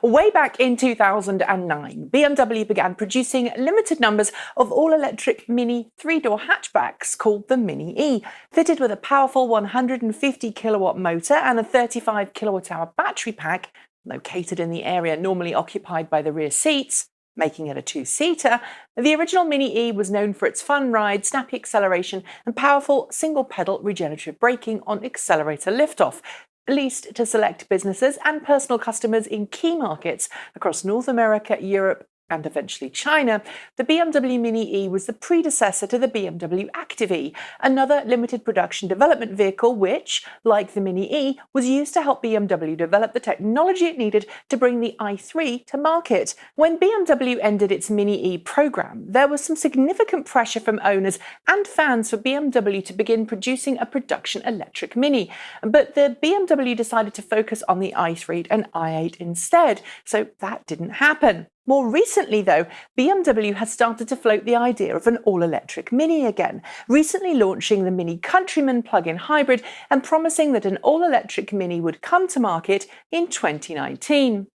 Way back in 2009, BMW began producing limited numbers of all-electric Mini three-door hatchbacks called the Mini E, fitted with a powerful 150 kilowatt motor and a 35 kilowatt-hour battery pack. Located in the area normally occupied by the rear seats, making it a two-seater. The original Mini E was known for its fun ride, snappy acceleration, and powerful single-pedal regenerative braking on accelerator liftoff, leased to select businesses and personal customers in key markets across North America, Europe, and eventually China. The BMW Mini E was the predecessor to the BMW Active E, another limited production development vehicle which, like the Mini E, was used to help BMW develop the technology it needed to bring the i3 to market. When BMW ended its Mini E program, there was some significant pressure from owners and fans for BMW to begin producing a production electric Mini, but the BMW decided to focus on the i3 and i8 instead, so that didn't happen. More recently, though, BMW has started to float the idea of an all-electric Mini again, recently launching the Mini Countryman plug-in hybrid and promising that an all-electric Mini would come to market in 2019.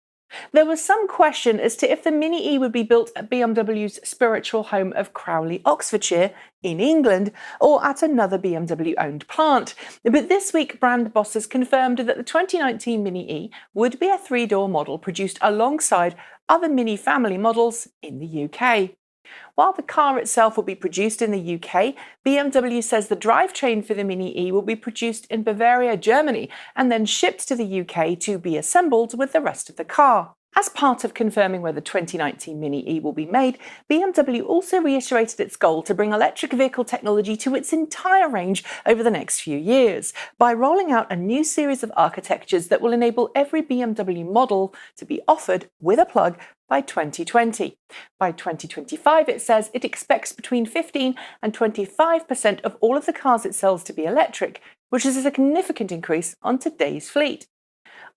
There was some question as to if the Mini E would be built at BMW's spiritual home of Crowley, Oxfordshire, in England, or at another BMW-owned plant. But this week, brand bosses confirmed that the 2019 Mini E would be a three-door model produced alongside other Mini family models in the UK. While the car itself will be produced in the UK, BMW says the drivetrain for the Mini E will be produced in Bavaria, Germany, and then shipped to the UK to be assembled with the rest of the car. As part of confirming where the 2019 Mini E will be made, BMW also reiterated its goal to bring electric vehicle technology to its entire range over the next few years, by rolling out a new series of architectures that will enable every BMW model to be offered with a plug by 2020. By 2025, it says it expects between 15 and 25% of all of the cars it sells to be electric, which is a significant increase on today's fleet.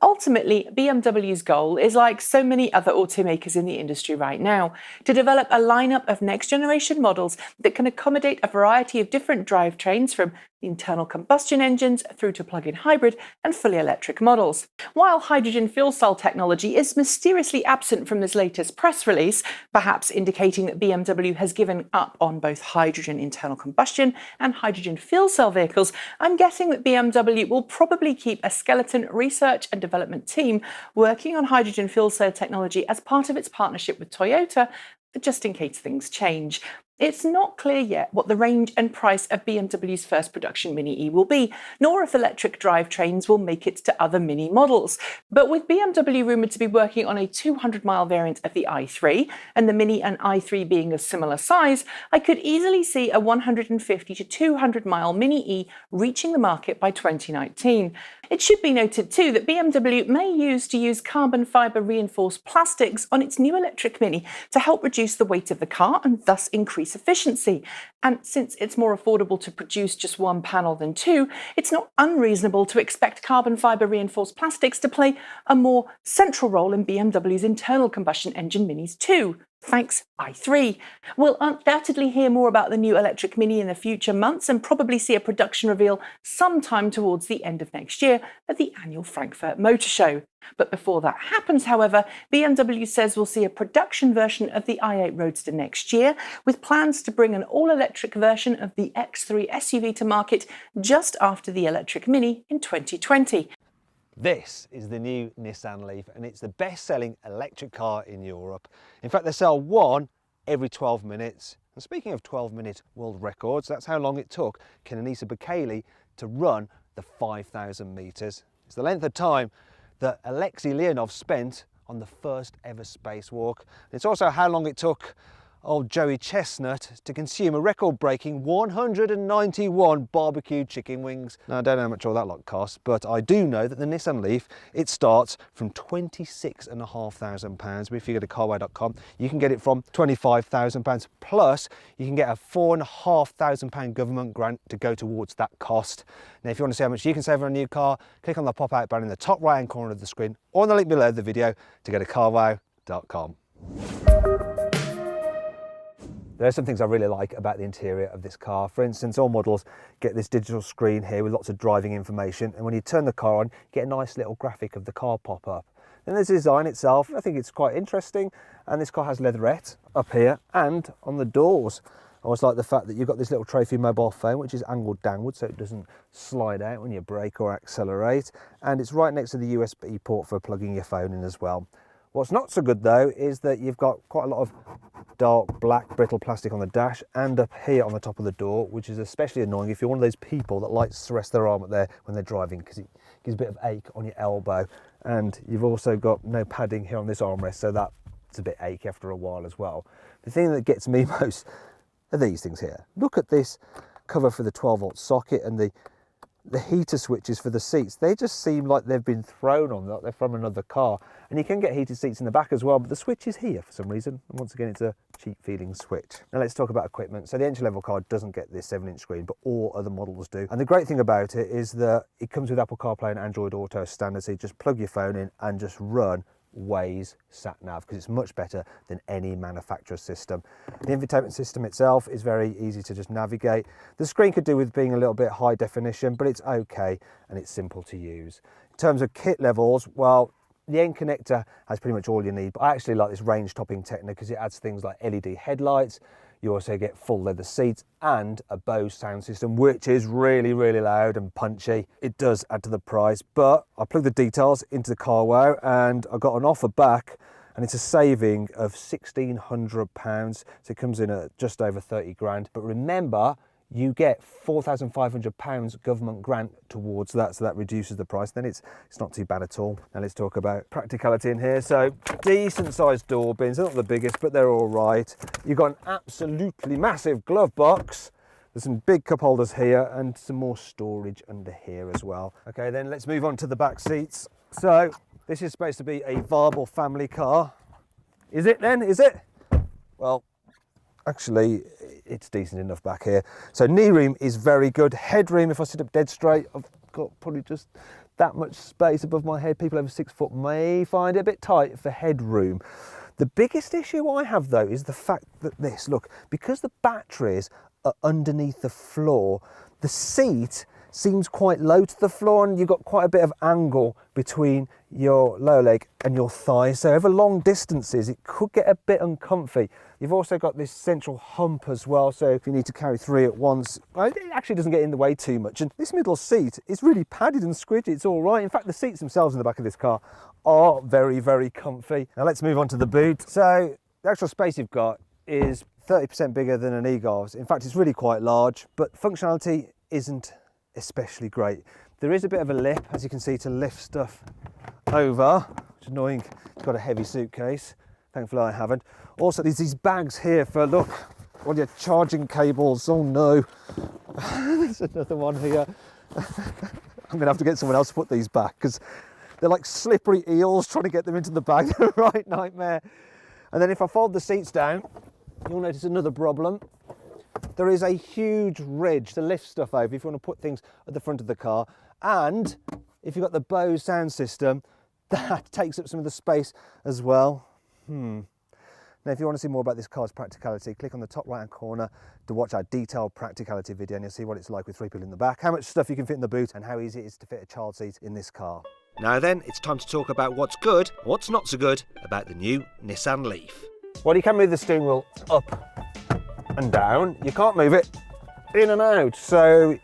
Ultimately, BMW's goal is, like so many other automakers in the industry right now, to develop a lineup of next-generation models that can accommodate a variety of different drivetrains, from internal combustion engines through to plug-in hybrid and fully electric models. While hydrogen fuel cell technology is mysteriously absent from this latest press release, perhaps indicating that BMW has given up on both hydrogen internal combustion and hydrogen fuel cell vehicles, I'm guessing that BMW will probably keep a skeleton research and development team working on hydrogen fuel cell technology as part of its partnership with Toyota, just in case things change. It's not clear yet what the range and price of BMW's first production Mini E will be, nor if electric drivetrains will make it to other Mini models. But with BMW rumoured to be working on a 200-mile variant of the i3, and the Mini and i3 being of similar size, I could easily see a 150 to 200-mile Mini E reaching the market by 2019. It should be noted too that BMW may use carbon fibre reinforced plastics on its new electric Mini to help reduce the weight of the car and thus increase efficiency. And since it's more affordable to produce just one panel than two, it's not unreasonable to expect carbon fibre reinforced plastics to play a more central role in BMW's internal combustion engine Minis too. Thanks, i3. We'll undoubtedly hear more about the new electric Mini in the future months and probably see a production reveal sometime towards the end of next year at the annual Frankfurt Motor Show. But before that happens, however, BMW says we'll see a production version of the i8 Roadster next year, with plans to bring an all-electric version of the X3 SUV to market just after the electric Mini in 2020. This is the new Nissan Leaf, and it's the best-selling electric car in Europe. In fact, they sell one every 12 minutes. And speaking of 12-minute world records, that's how long it took Kenenisa Bekele to run the 5,000 metres. It's the length of time that Alexei Leonov spent on the first ever spacewalk. It's also how long it took old Joey Chestnut to consume a record-breaking 191 barbecued chicken wings. Now, I don't know how much all that lot costs, but I do know that the Nissan Leaf, it starts from £26,500. But if you go to carwow.com, you can get it from £25,000. Plus, you can get a £4,500 government grant to go towards that cost. Now, if you want to see how much you can save on a new car, click on the pop-out button in the top right-hand corner of the screen, or on the link below the video to go to carwow.com. There are some things I really like about the interior of this car. For instance, all models get this digital screen here with lots of driving information, and when you turn the car on, you get a nice little graphic of the car pop up. Then there's the design itself. I think it's quite interesting. And this car has leatherette up here and on the doors. I always like the fact that you've got this little tray for your mobile phone, which is angled downwards so it doesn't slide out when you brake or accelerate. And it's right next to the USB port for plugging your phone in as well. What's not so good though is that you've got quite a lot of dark black brittle plastic on the dash and up here on the top of the door, which is especially annoying if you're one of those people that likes to rest their arm up there when they're driving, because it gives a bit of ache on your elbow. And you've also got no padding here on this armrest, so that's a bit achy after a while as well. The thing that gets me most are these things here. Look at this cover for the 12-volt socket and the heater switches for the seats. They just seem like they've been thrown on, like they're from another car. And you can get heated seats in the back as well, but the switch is here for some reason. And once again, it's a cheap feeling switch. Now let's talk about equipment. So the entry level car doesn't get this 7-inch screen, but all other models do. And the great thing about it is that it comes with Apple CarPlay and Android Auto as standard. So you just plug your phone in and just run Waze sat nav, because it's much better than any manufacturer's system. The infotainment system itself is very easy to just navigate. The screen could do with being a little bit high definition, but it's okay and it's simple to use. In terms of kit levels, well, the end connector has pretty much all you need, but I actually like this range topping Techno because it adds things like LED headlights. You also get full leather seats and a Bose sound system, which is really, really loud and punchy. It does add to the price, but I plugged the details into the CarWow and I got an offer back, and it's a saving of £1,600. So it comes in at just over 30 grand. But remember, you get £4,500 government grant towards that, so that reduces the price. Then it's not too bad at all. Now let's talk about practicality in here. So decent sized door bins, they're not the biggest, but they're all right. You've got an absolutely massive glove box. There's some big cup holders here and some more storage under here as well. Okay, then let's move on to the back seats. So this is supposed to be a viable family car. Is it then? Is it? Well, actually, it's decent enough back here. So knee room is very good. Headroom, if I sit up dead straight, I've got probably just that much space above my head. People over 6 foot may find it a bit tight for headroom. The biggest issue I have though is the fact that this, look, because the batteries are underneath the floor, the seat seems quite low to the floor and you've got quite a bit of angle between your lower leg and your thigh. So over long distances, it could get a bit uncomfy. You've also got this central hump as well. So if you need to carry 3 at once, well, it actually doesn't get in the way too much. And this middle seat is really padded and squidgy. It's all right. In fact, the seats themselves in the back of this car are very, very comfy. Now let's move on to the boot. So the actual space you've got is 30% bigger than an e-Golf's. In fact, it's really quite large, but functionality isn't especially great. There is a bit of a lip, as you can see, to lift stuff over, which is annoying. It's got a heavy suitcase. Thankfully I haven't. Also, there's these bags here for, look, all your charging cables. Oh no. There's another one here. I'm gonna have to get someone else to put these back because they're like slippery eels trying to get them into the bag. They're a right nightmare. And then if I fold the seats down, you'll notice another problem. There is a huge ridge to lift stuff over if you want to put things at the front of the car. And if you've got the Bose sound system, that takes up some of the space as well. Now, if you want to see more about this car's practicality, click on the top right-hand corner to watch our detailed practicality video, and you'll see what it's like with 3 people in the back, how much stuff you can fit in the boot, and how easy it is to fit a child seat in this car. Now then, it's time to talk about what's good, what's not so good about the new Nissan Leaf. Well, you can move the steering wheel up and down. You can't move it in and out. So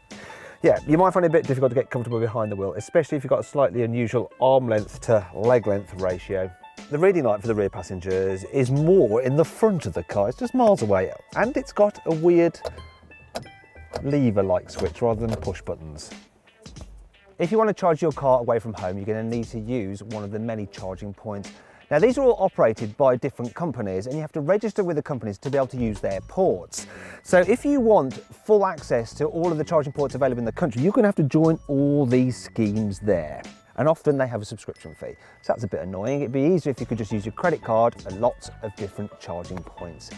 yeah, you might find it a bit difficult to get comfortable behind the wheel, especially if you've got a slightly unusual arm length to leg length ratio. The reading light for the rear passengers is more in the front of the car. It's just miles away, and it's got a weird lever-like switch rather than push buttons. If you want to charge your car away from home, you're going to need to use one of the many charging points. Now, these are all operated by different companies, and you have to register with the companies to be able to use their ports. So if you want full access to all of the charging ports available in the country, you're going to have to join all these schemes there. And often they have a subscription fee. So that's a bit annoying. It'd be easier if you could just use your credit card at lots of different charging points.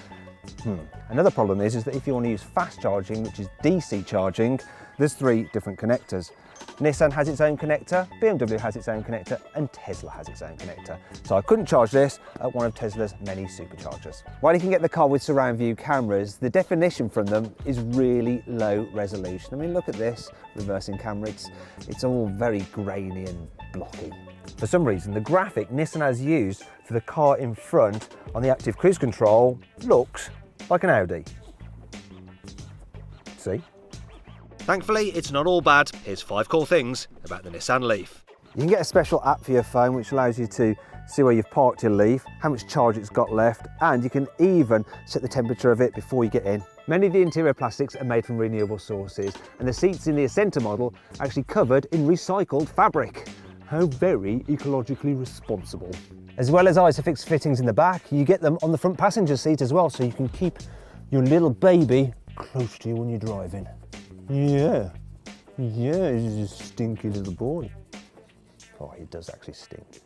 Another problem is that if you want to use fast charging, which is DC charging, there's 3 different connectors. Nissan has its own connector, BMW has its own connector, and Tesla has its own connector. So I couldn't charge this at one of Tesla's many superchargers. While you can get the car with surround view cameras, the definition from them is really low resolution. I mean, look at this reversing camera. It's all very grainy and blocky. For some reason, the graphic Nissan has used for the car in front on the active cruise control looks like an Audi. See? Thankfully, it's not all bad. Here's 5 cool things about the Nissan Leaf. You can get a special app for your phone which allows you to see where you've parked your Leaf, how much charge it's got left, and you can even set the temperature of it before you get in. Many of the interior plastics are made from renewable sources, and the seats in the Ascenta model are actually covered in recycled fabric. How very ecologically responsible. As well as Isofix fittings in the back, you get them on the front passenger seat as well, so you can keep your little baby close to you when you're driving. Yeah, he's a stinky little boy. Oh, he does actually stink.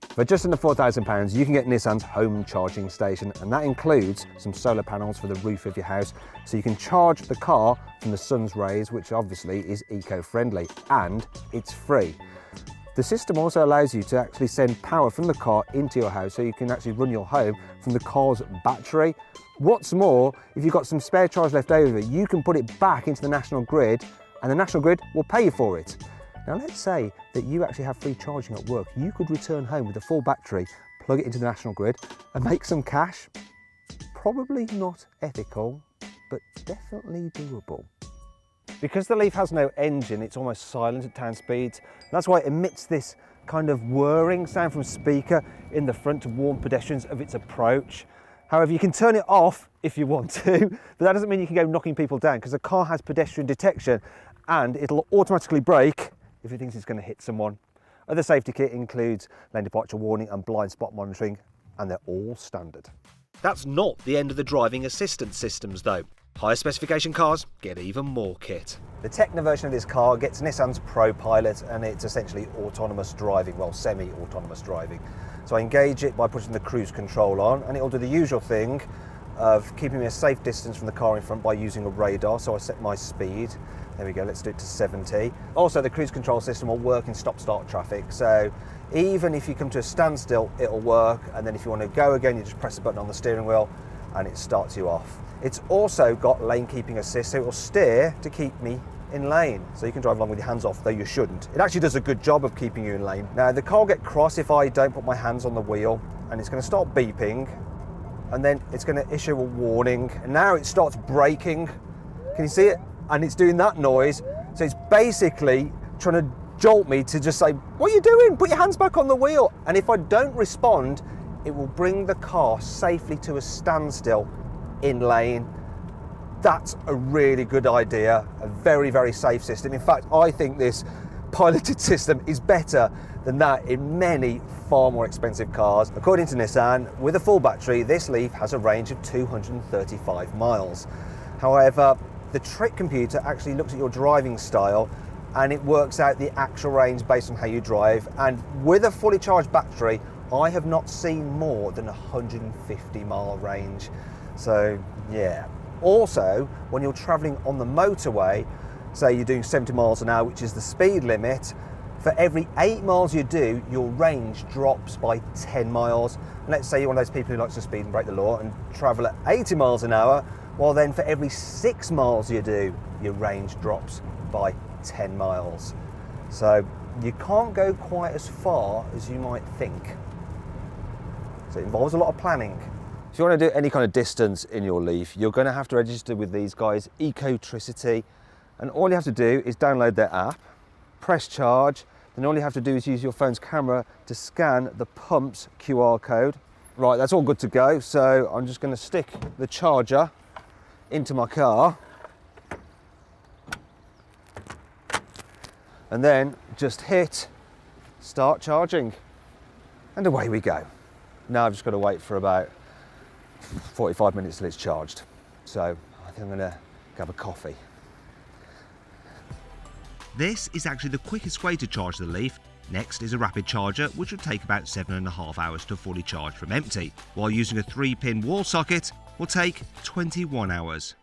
For just under £4,000, you can get Nissan's home charging station, and that includes some solar panels for the roof of your house, so you can charge the car from the sun's rays, which obviously is eco-friendly, and it's free. The system also allows you to actually send power from the car into your house, so you can actually run your home from the car's battery. What's more, if you've got some spare charge left over, you can put it back into the national grid, and the national grid will pay you for it. Now let's say that you actually have free charging at work. You could return home with a full battery, plug it into the national grid and make some cash. Probably not ethical, but definitely doable. Because the Leaf has no engine, it's almost silent at town speeds. That's why it emits this kind of whirring sound from speaker in the front to warn pedestrians of its approach. However, you can turn it off if you want to, but that doesn't mean you can go knocking people down, because the car has pedestrian detection and it'll automatically brake if it thinks it's going to hit someone. Other safety kit includes lane departure warning and blind spot monitoring, and they're all standard. That's not the end of the driving assistance systems though. Higher specification cars get even more kit. The Techno version of this car gets Nissan's Pro Pilot, and it's essentially autonomous driving, well, semi-autonomous driving. So I engage it by pushing the cruise control on, and it'll do the usual thing of keeping me a safe distance from the car in front by using a radar. So I set my speed. There we go, let's do it to 70. Also, the cruise control system will work in stop-start traffic. So even if you come to a standstill, it'll work. And then if you want to go again, you just press the button on the steering wheel and it starts you off. It's also got lane keeping assist, so it will steer to keep me in lane. So you can drive along with your hands off, though you shouldn't. It actually does a good job of keeping you in lane. Now, the car will get cross if I don't put my hands on the wheel, and it's going to start beeping, and then it's going to issue a warning. And now it starts braking. Can you see it? And it's doing that noise. So it's basically trying to jolt me to just say, what are you doing? Put your hands back on the wheel. And if I don't respond, it will bring the car safely to a standstill in lane. That's a really good idea, a very, very safe system. In fact, I think this piloted system is better than that in many far more expensive cars. According to Nissan, with a full battery, this Leaf has a range of 235 miles. However, the trick computer actually looks at your driving style and it works out the actual range based on how you drive. And with a fully charged battery, I have not seen more than 150 mile range. So yeah. Also, when you're traveling on the motorway, say you're doing 70 miles an hour, which is the speed limit, for every 8 miles you do, your range drops by 10 miles. And let's say you're one of those people who likes to speed and break the law and travel at 80 miles an hour, well then for every 6 miles you do, your range drops by 10 miles. So you can't go quite as far as you might think. So it involves a lot of planning. If you want to do any kind of distance in your Leaf, you're going to have to register with these guys, Ecotricity, and all you have to do is download their app, press charge, then all you have to do is use your phone's camera to scan the pump's QR code. Right, that's all good to go, so I'm just going to stick the charger into my car and then just hit start charging, and away we go. Now I've just got to wait for about 45 minutes till it's charged. So I think I'm going to have a coffee. This is actually the quickest way to charge the Leaf. Next is a rapid charger, which will take about 7.5 hours to fully charge from empty, while using a 3-pin wall socket will take 21 hours.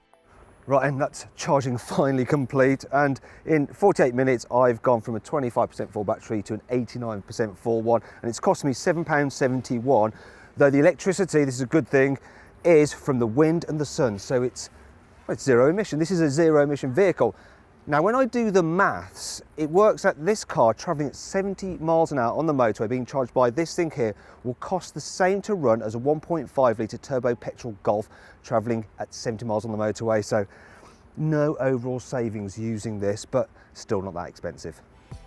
Right, and that's charging finally complete, and in 48 minutes I've gone from a 25% full battery to an 89% full one, and it's cost me £7.71, though the electricity, this is a good thing, is from the wind and the sun, so it's zero emission. This is a zero emission vehicle. Now, when I do the maths, it works out this car travelling at 70 miles an hour on the motorway, being charged by this thing here, will cost the same to run as a 1.5 litre turbo petrol Golf travelling at 70 miles on the motorway. So no overall savings using this, but still not that expensive.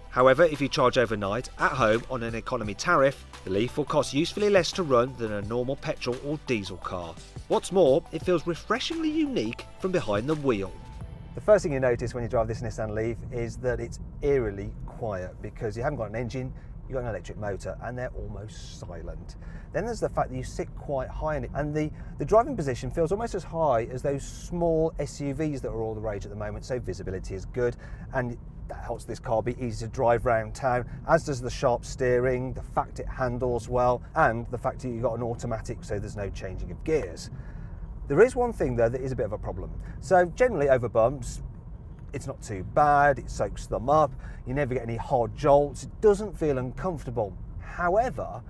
However, if you charge overnight at home on an economy tariff, the Leaf will cost usefully less to run than a normal petrol or diesel car. What's more, it feels refreshingly unique from behind the wheel. The first thing you notice when you drive this Nissan Leaf is that it's eerily quiet because you haven't got an engine, you've got an electric motor, and they're almost silent. Then there's the fact that you sit quite high in it, and the driving position feels almost as high as those small SUVs that are all the rage at the moment, so visibility is good, and that helps this car be easy to drive around town, as does the sharp steering, the fact it handles well, and the fact that you've got an automatic, so there's no changing of gears. There is one thing though that is a bit of a problem. So generally over bumps, it's not too bad, it soaks them up, you never get any hard jolts, it doesn't feel uncomfortable. However,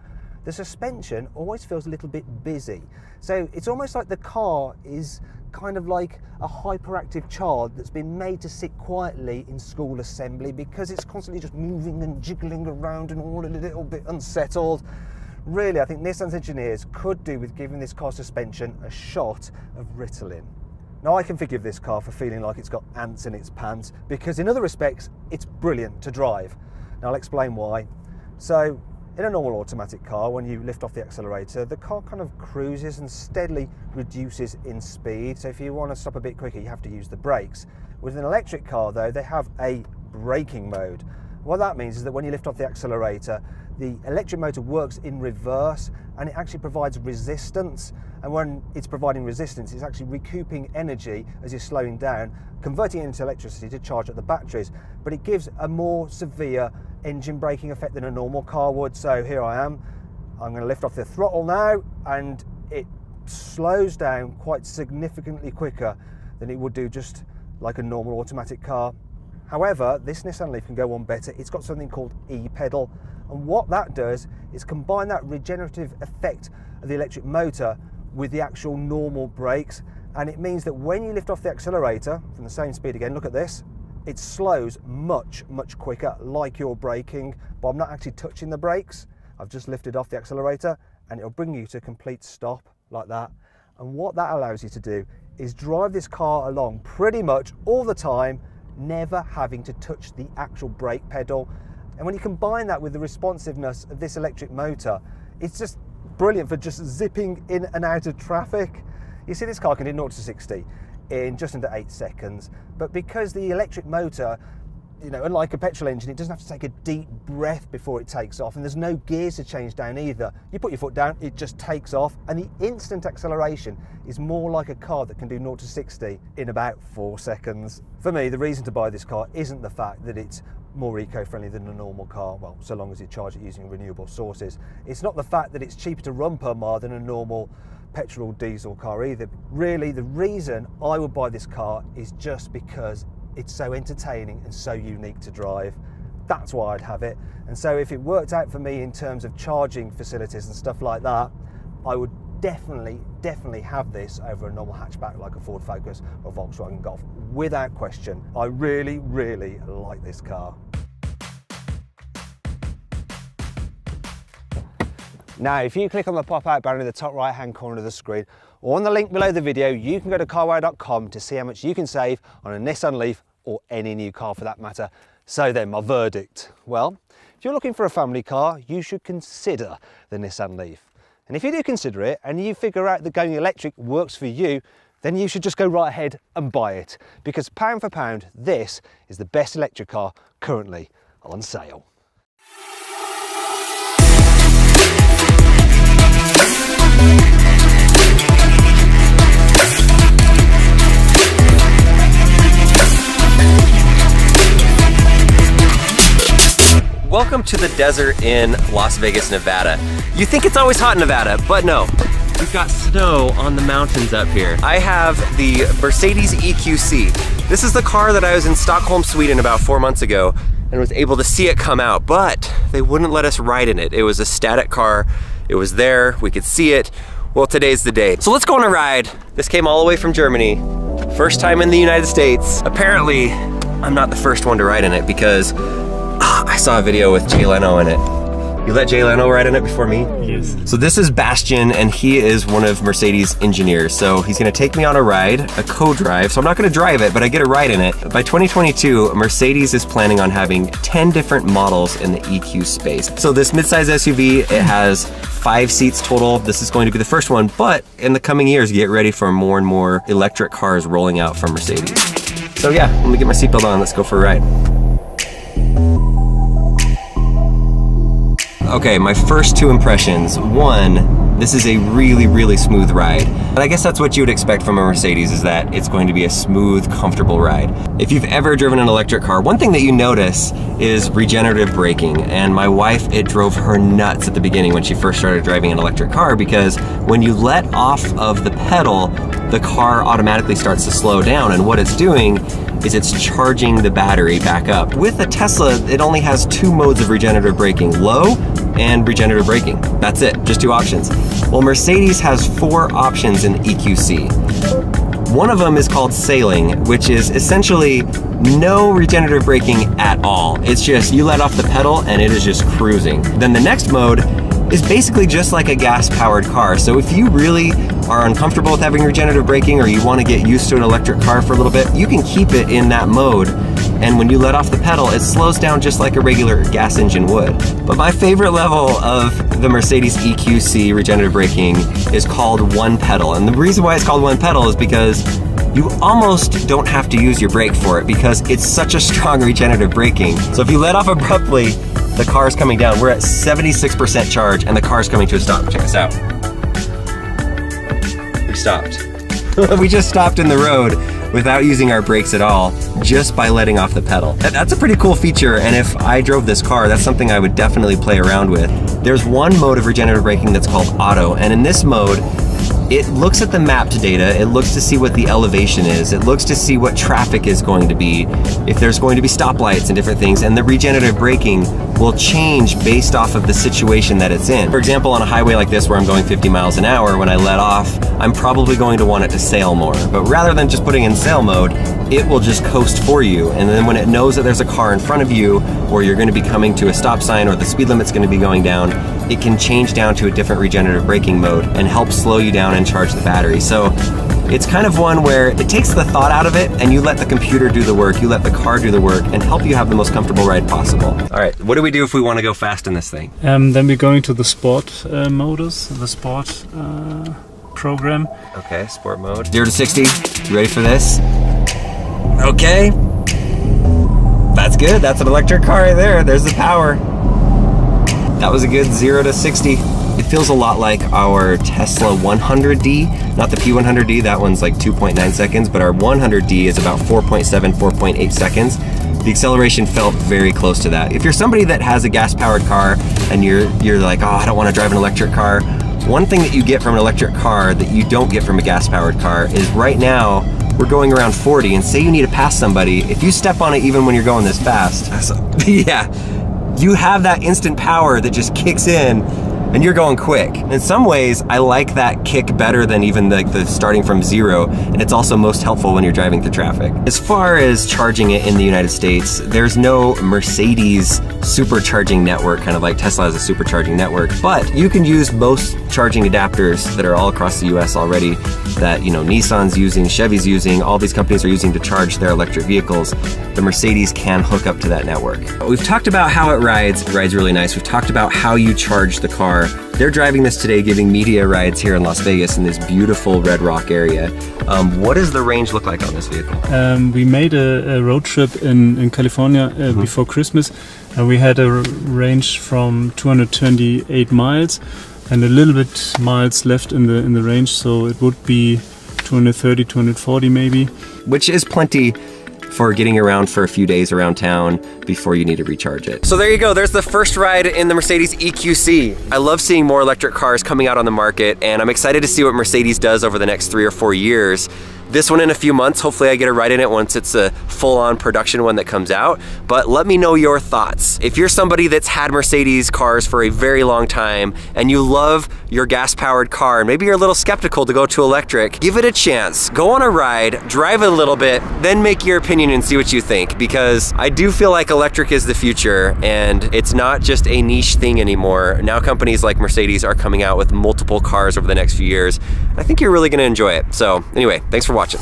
the suspension always feels a little bit busy. So it's almost like the car is kind of like a hyperactive child that's been made to sit quietly in school assembly because it's constantly just moving and jiggling around and all a little bit unsettled. Really, I think Nissan's engineers could do with giving this car suspension a shot of Ritalin. Now, I can forgive this car for feeling like it's got ants in its pants because in other respects, it's brilliant to drive. Now, I'll explain why. So, in a normal automatic car, when you lift off the accelerator, the car kind of cruises and steadily reduces in speed. So if you want to stop a bit quicker, you have to use the brakes. With an electric car, though, they have a braking mode. What that means is that when you lift off the accelerator, the electric motor works in reverse and it actually provides resistance. And when it's providing resistance, it's actually recouping energy as you're slowing down, converting it into electricity to charge up the batteries. But it gives a more severe engine braking effect than a normal car would. So here I am, I'm going to lift off the throttle now, and it slows down quite significantly quicker than it would do just like a normal automatic car. However, this Nissan Leaf can go one better. It's got something called e-pedal, and what that does is combine that regenerative effect of the electric motor with the actual normal brakes, and it means that when you lift off the accelerator from the same speed again, look at this, it slows much quicker, like you're braking, but I'm not actually touching the brakes. I've just lifted off the accelerator and it'll bring you to a complete stop like that. And what that allows you to do is drive this car along pretty much all the time, never having to touch the actual brake pedal. And when you combine that with the responsiveness of this electric motor, it's just brilliant for just zipping in and out of traffic. You see, this car can do 0 to 60 in just under 8 seconds, but because the electric motor, you know, unlike a petrol engine, it doesn't have to take a deep breath before it takes off, and there's no gears to change down either. You put your foot down, it just takes off, and the instant acceleration is more like a car that can do 0 to 60 in about 4 seconds. For me, the reason to buy this car isn't the fact that it's more eco-friendly than a normal car, well, so long as you charge it using renewable sources. It's not the fact that it's cheaper to run per mile than a normal petrol or diesel car either. Really, the reason I would buy this car is just because it's so entertaining and so unique to drive. That's why I'd have it. And so if it worked out for me in terms of charging facilities and stuff like that, I would definitely have this over a normal hatchback like a Ford Focus or Volkswagen Golf, without question. I really like this car. Now, if you click on the pop-out banner in the top right-hand corner of the screen, or on the link below the video, you can go to carwow.com to see how much you can save on a Nissan Leaf or any new car for that matter. So then, my verdict. Well, if you're looking for a family car, you should consider the Nissan Leaf. And if you do consider it and you figure out that going electric works for you, then you should just go right ahead and buy it, because pound for pound, this is the best electric car currently on sale. Welcome to the desert in Las Vegas, Nevada. You think it's always hot in Nevada, but no. We've got snow on the mountains up here. I have the Mercedes EQC. This is the car that I was in Stockholm, Sweden about 4 months ago and was able to see it come out, but they wouldn't let us ride in it. It was a static car. It was there, we could see it. Well, today's the day. So let's go on a ride. This came all the way from Germany. First time in the United States. Apparently, I'm not the first one to ride in it because I saw a video with Jay Leno in it. You let Jay Leno ride in it before me? Yes. So this is Bastian, and he is one of Mercedes' engineers. So he's gonna take me on a ride, a co-drive. So I'm not gonna drive it, but I get a ride in it. By 2022, Mercedes is planning on having 10 different models in the EQ space. So this midsize SUV, it has 5 seats total. This is going to be the first one, but in the coming years, get ready for more and more electric cars rolling out from Mercedes. So yeah, let me get my seatbelt on, let's go for a ride. Okay, my first 2 impressions. One, this is a really, really smooth ride. And I guess that's what you would expect from a Mercedes, is that it's going to be a smooth, comfortable ride. If you've ever driven an electric car, one thing that you notice is regenerative braking. And my wife, it drove her nuts at the beginning when she first started driving an electric car, because when you let off of the pedal, the car automatically starts to slow down. And what it's doing is it's charging the battery back up. With a Tesla, it only has 2 modes of regenerative braking, low and regenerative braking. That's it, just 2 options. Well, Mercedes has 4 options in EQC. One of them is called sailing, which is essentially no regenerative braking at all. It's just you let off the pedal and it is just cruising. Then the next mode is basically just like a gas-powered car. So if you really are uncomfortable with having regenerative braking, or you want to get used to an electric car for a little bit, you can keep it in that mode. And when you let off the pedal, it slows down just like a regular gas engine would. But my favorite level of the Mercedes EQC regenerative braking is called one pedal. And the reason why it's called one pedal is because you almost don't have to use your brake for it, because it's such a strong regenerative braking. So if you let off abruptly, the car's coming down. We're at 76% charge and the car's coming to a stop. Check this out. We stopped. We just stopped in the road without using our brakes at all, just by letting off the pedal. That's a pretty cool feature, and if I drove this car, that's something I would definitely play around with. There's one mode of regenerative braking that's called auto, and in this mode, it looks at the mapped data, it looks to see what the elevation is, it looks to see what traffic is going to be, if there's going to be stoplights and different things, and the regenerative braking will change based off of the situation that it's in. For example, on a highway like this where I'm going 50 miles an hour, when I let off, I'm probably going to want it to sail more. But rather than just putting in sail mode, it will just coast for you. And then when it knows that there's a car in front of you, or you're going to be coming to a stop sign, or the speed limit's going to be going down, it can change down to a different regenerative braking mode and help slow you down and charge the battery. So it's kind of one where it takes the thought out of it, and you let the computer do the work, you let the car do the work, and help you have the most comfortable ride possible. All right, what do we do if we want to go fast in this thing? Then we're going to the sport modus, the sport program. Okay, sport mode. 0 to 60, you ready for this? Okay. That's good, that's an electric car right there. There's the power. That was a good 0 to 60. It feels a lot like our Tesla 100D, not the P100D, that one's like 2.9 seconds, but our 100D is about 4.7, 4.8 seconds. The acceleration felt very close to that. If you're somebody that has a gas-powered car and you're like, oh, I don't want to drive an electric car, one thing that you get from an electric car that you don't get from a gas-powered car is right now, we're going around 40, and say you need to pass somebody, if you step on it even when you're going this fast, yeah, you have that instant power that just kicks in and you're going quick. In some ways, I like that kick better than even the starting from 0, and it's also most helpful when you're driving through traffic. As far as charging it in the United States, there's no Mercedes supercharging network, kind of like Tesla has a supercharging network, but you can use most charging adapters that are all across the US already that, you know, Nissan's using, Chevy's using, all these companies are using to charge their electric vehicles. The Mercedes can hook up to that network. We've talked about how it rides really nice. We've talked about how you charge the car. They're driving this today, giving media rides here in Las Vegas in this beautiful Red Rock area. What does the range look like on this vehicle? We made a road trip in California before Christmas. We had a range from 228 miles and a little bit miles left in the range, so it would be 230, 240 maybe. Which is plenty for getting around for a few days around town before you need to recharge it. So there you go, there's the first ride in the Mercedes EQC. I love seeing more electric cars coming out on the market, and I'm excited to see what Mercedes does over the next 3 or 4 years. this one in a few months. Hopefully I get a ride in it once it's a full-on production one that comes out. But let me know your thoughts. If you're somebody that's had Mercedes cars for a very long time and you love your gas-powered car and maybe you're a little skeptical to go to electric, give it a chance. Go on a ride, drive it a little bit, then make your opinion and see what you think, because I do feel like electric is the future and it's not just a niche thing anymore. Now companies like Mercedes are coming out with multiple cars over the next few years. I think you're really gonna enjoy it. So anyway, thanks for watching.